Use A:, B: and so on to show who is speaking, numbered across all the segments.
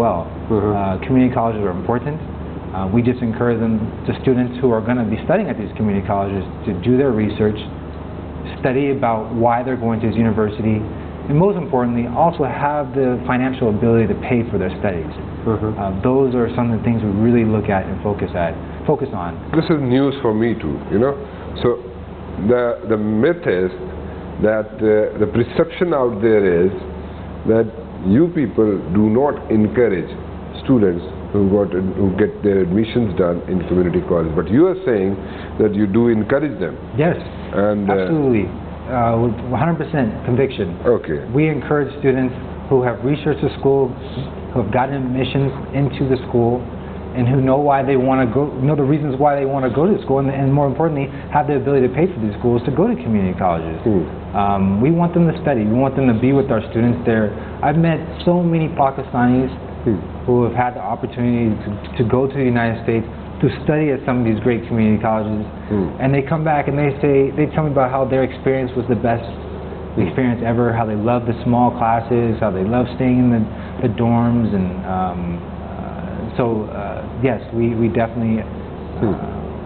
A: well. Community colleges are important. We just encourage the students who are going to be studying at these community colleges to do their research, study about why they're going to this university, and most importantly, also have the financial ability to pay for their studies. Those are some of the things we really look at and focus on.
B: This is news for me too, you know. So the myth is that the perception out there is that you people do not encourage students who get their admissions done in community college, but you are saying that you do encourage them.
A: Yes,
B: and
A: absolutely. With 100% conviction.
B: Okay.
A: We encourage students who have researched the school, who have gotten admissions into the school, and who know why they want to go, know the reasons why they want to go to the school, and more importantly, have the ability to pay for these schools to go to community colleges. We want them to study. We want them to be with our students there. I've met so many Pakistanis who have had the opportunity to go to the United States to study at some of these great community colleges, and they come back and they tell me about how their experience was the best experience ever, how they love the small classes, how they love staying in the dorms, and yes, we definitely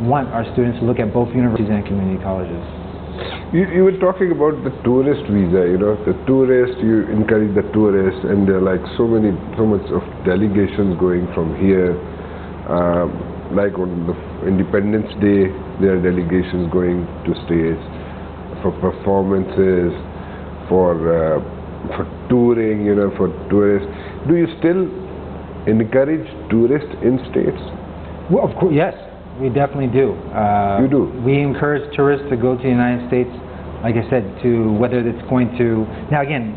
A: want our students to look at both universities and community colleges.
B: You were talking about the tourist visa, you know, the tourist, you encourage the tourists, and there are like so much of delegations going from here. Like on the Independence Day, there are delegations going to states for performances, for touring, you know, for tourists. Do you still encourage tourists in states?
A: Well, of course, yes, we definitely do.
B: You do?
A: We encourage tourists to go to the United States, like I said, to whether it's going to, now again,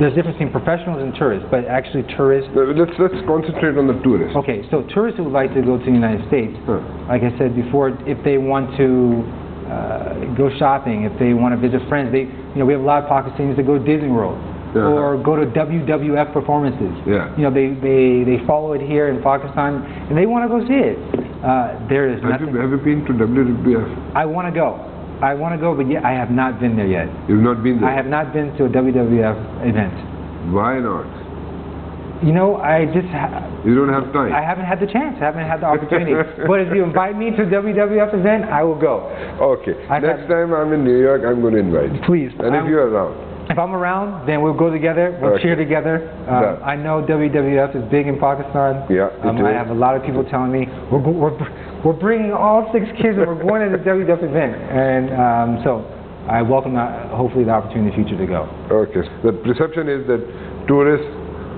A: there's a difference between professionals and tourists, but actually tourists...
B: Let's concentrate on the tourists.
A: Okay, so tourists who would like to go to the United States, like I said before, if they want to go shopping, if they want to visit friends, we have a lot of Pakistanis that go to Disney World, or go to WWF performances. You know, they follow it here in Pakistan, and they want to go see it. There is nothing...
B: Have you been to WWF?
A: I want to go. But yet I have not been there yet.
B: You've not been there?
A: I have not been to a WWF event.
B: Why not?
A: You know,
B: you don't have time?
A: I haven't had the chance. I haven't had the opportunity. But if you invite me to a WWF event, I will go.
B: Okay. Next time I'm in New York, I'm going to invite you.
A: Please.
B: And if you're around?
A: If I'm around, then we'll go together. We'll cheer together. I know WWF is big in Pakistan.
B: Yeah,
A: I have a lot of people telling me, we're bringing all 6 kids and we're going to the WWF event. And so I welcome, hopefully, the opportunity in the future to go.
B: Okay. The perception is that tourists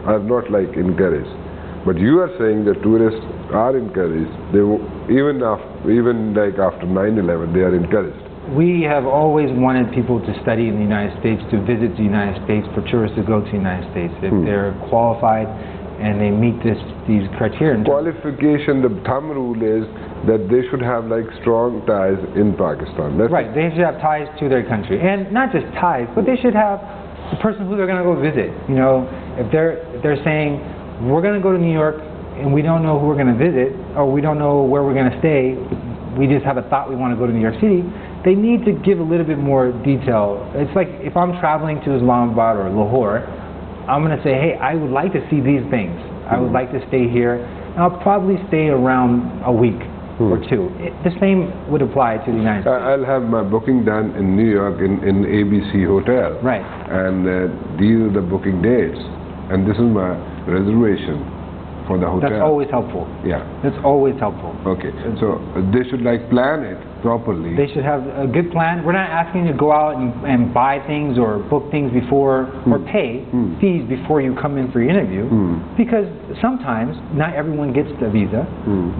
B: are not encouraged. But you are saying that tourists are encouraged. Even after 9/11, they are encouraged.
A: We have always wanted people to study in the United States, to visit the United States, for tourists to go to the United States. If they're qualified and they meet these criteria.
B: Qualification, the thumb rule is that they should have strong ties in Pakistan.
A: Right, they should have ties to their country. And not just ties, but they should have the person who they're going to go visit. You know, if they're saying, we're going to go to New York and we don't know who we're going to visit, or we don't know where we're going to stay, we just have a thought we want to go to New York City, they need to give a little bit more detail. It's like if I'm traveling to Islamabad or Lahore, I'm going to say, hey, I would like to see these things. I would like to stay here. And I'll probably stay around a week or 2. The same would apply to the United States.
B: I'll have my booking done in New York in ABC Hotel.
A: Right.
B: And these are the booking dates. And this is my reservation for the hotel.
A: That's always helpful.
B: Yeah.
A: That's always helpful.
B: Okay. So they should plan it properly.
A: They should have a good plan. We're not asking you to go out and buy things or book things before, or pay fees before you come in for your interview, because sometimes not everyone gets the visa,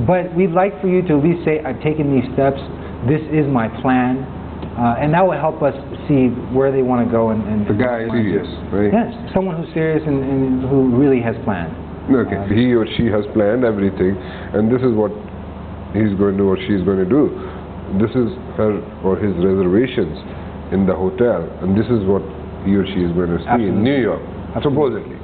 A: but we'd like for you to at least say, I've taken these steps, this is my plan, and that will help us see where they want to go. And
B: the guy is serious, right?
A: Yes, someone who's serious and who really has planned.
B: Okay, he or she has planned everything, and this is what he's going to or she's going to do. This is her or his reservations in the hotel, and this is what he or she is going to see in New York, supposedly.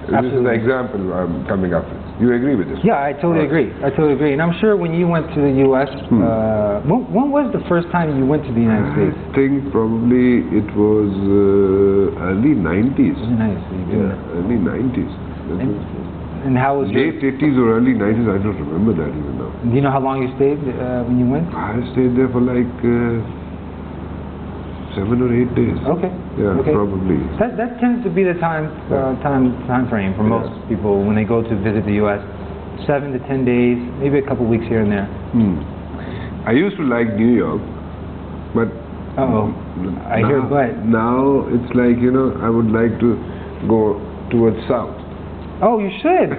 B: This is the example I'm coming up with. You agree with this?
A: Yeah, I totally agree. I totally agree. And I'm sure when you went to the U.S., when was the first time you went to the United States?
B: I think probably it was early 90s.
A: Nice.
B: Yeah, early 90s.
A: And how was
B: late 80s or early 90s? I don't remember that even now.
A: Do you know how long you stayed when you went?
B: I stayed there for like 7 or 8 days.
A: Okay.
B: Yeah,
A: okay.
B: probably.
A: That tends to be the time frame for most people when they go to visit the U.S. 7 to 10 days, maybe a couple weeks here and there.
B: I used to like New York, but
A: I hear but.
B: Now it's like, you know, I would like to go towards south.
A: Oh, you should.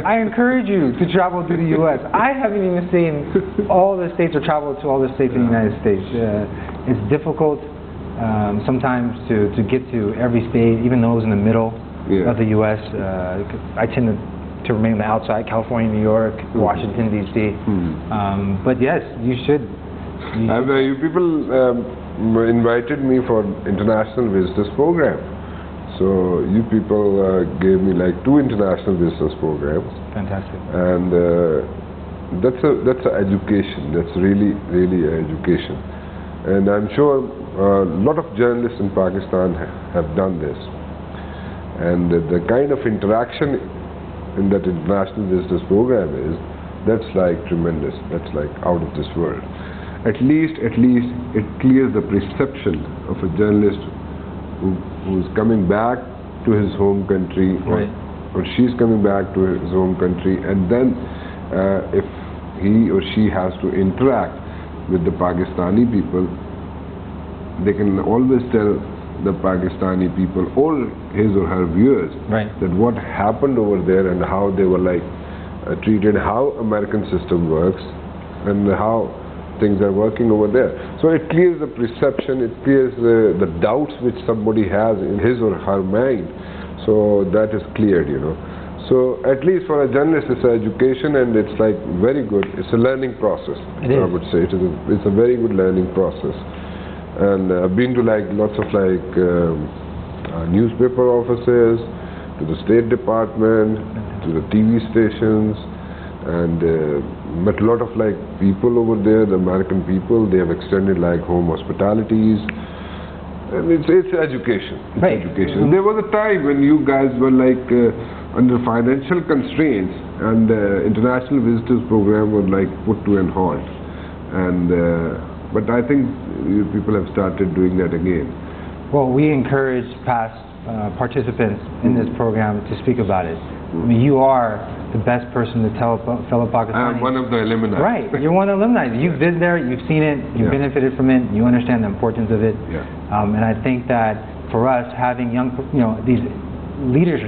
A: I encourage you to travel to the U.S. I haven't even seen all the states or traveled to all the states in the United States. It's difficult sometimes to get to every state, even those in the middle of the U.S. I tend to remain on the outside, California, New York, Washington, D.C. But yes, you should.
B: You people invited me for International Visitors Program. So you people gave me like 2 International Visitors Programs.
A: Fantastic.
B: And that's a education. That's really education. And I'm sure a lot of journalists in Pakistan have done this. And the kind of interaction in that International Visitors Program that's like tremendous. That's like out of this world. At least it clears the perception of a journalist who's coming back to his home country, or she's coming back to his home country, and then if he or she has to interact with the Pakistani people, they can always tell the Pakistani people or his or her viewers that what happened over there and how they were like treated, how American system works, and how things are working over there. So it clears the perception, it clears the doubts which somebody has in his or her mind. So that is cleared, you know. So at least for a journalist, it's an education, and it's like very good. It's a learning process. I would say it's a very good learning process. And I've been to like lots of like newspaper offices, to the State Department, to the TV stations, and met a lot of like people over there, the American people. They have extended like home hospitalities, and it's education. Education. There was a time when you guys were like under financial constraints, and International Visitors Program was like put to an halt. And but I think you people have started doing that again.
A: Well, we encourage past participants in this program to speak about it. I mean, you are the best person to tell fellow Pakistanis.
B: I'm one of the alumni.
A: Right, you're one of the alumni. You've been there, you've seen it, you've benefited from it, you understand the importance of it. And I think that for us, having young, these leaders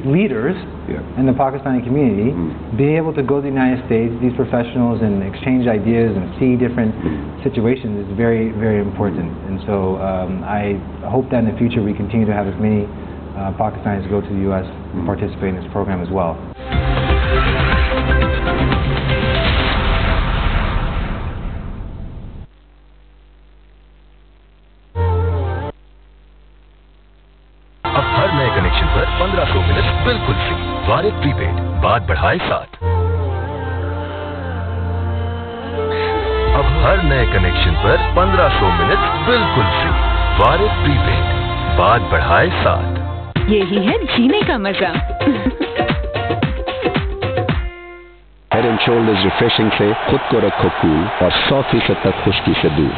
A: in the Pakistani community, being able to go to the United States, these professionals, and exchange ideas and see different situations is very, very important. And so I hope that in the future we continue to have as many Pakistanis go to the U.S. and participate in this program as well.
C: अब हर नए connection पर 1500 minute बिल्कुल free. वारिद prepaid, बात बढ़ाए साथ। अब हर नए connection पर 1500 मिनट बिल्कुल फ्री। वारिद प्रीपेड, बात बढ़ाए साथ।
D: यही है जीने का मजा।
E: हेड एंड शोल्डर्स रिफ्रेशिंग से खुद को रखो कूल और 100% तक खुश्की से दूर।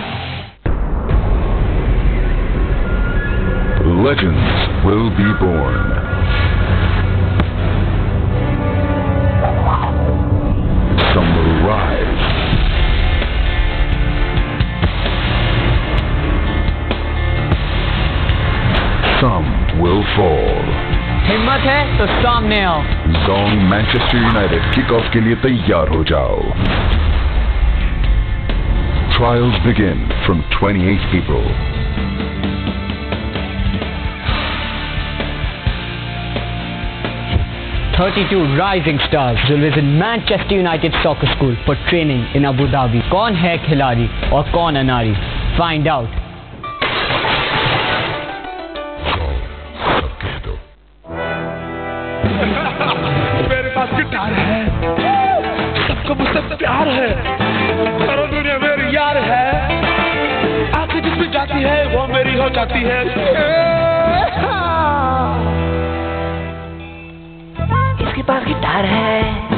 F: Legends will be born. Some will rise. Some will fall.
G: हिम्मत है तो सामने आओ।
F: Zong Manchester United kick-off के लिए तैयार हो जाओ। Trials begin from 28th April.
G: 32 rising stars will visit Manchester United Soccer School for training in Abu Dhabi. कौन है खिलाड़ी और कौन अनारी? Find out.
H: मेरे पास गिटार है, सबको मुझसे प्यार है, सारा दुनिया मेरी यार है, आंखें जिसमें जाती है वो मेरी हो जाती है।
I: पास गिटार है।